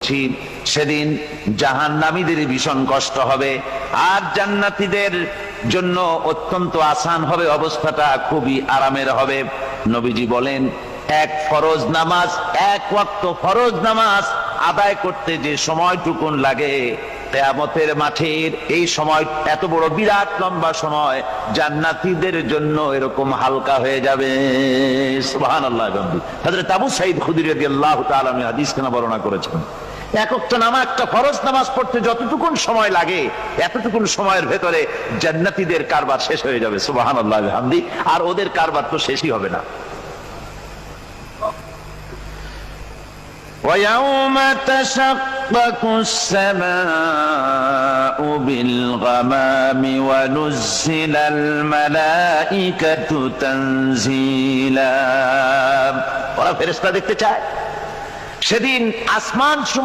করছি, সেদিন জাহান্নামীদের ভীষণ কষ্ট হবে, আর জান্নাতীদের জন্য অত্যন্ত আসান হবে, অবস্থাটা খুবই আরামের হবে। নবীজি বলেন, এক ফরজ নামাজ, এক ওয়াক্ত ফরজ নামাজ আদায় করতে যে সময়টুকুন লাগে, কিয়ামতের মাঠের এই সময় এত বড় বিরাট লম্বা সময় জান্নাতীদের জন্য এরকম হালকা হয়ে যাবে। সুবহানাল্লাহ। হযরত আবু সাঈদ খুদরী রাদিয়াল্লাহু তাআলা হাদিসখানা বর্ণনা করেছেন, এক ওয়াক্ত নামাজ, একটা ফরজ নামাজ পড়তে যতটুকুন সময় লাগে, এতটুকুন সময়ের ভেতরে জান্নাতীদের কারবার শেষ হয়ে যাবে। সুবহানাল্লাহ বিহামদি। আর ওদের কারবার তো শেষই হবে না। وَيَوْمَ تَشَقَّقُ السَّمَاءُ بِالْغَمَامِ وَنُزِّلَ الْمَلَائِكَةُ تَنزِيلًا। ওরা ফেরেশতা দেখতে চায়। সেদিন আসমান সমূহ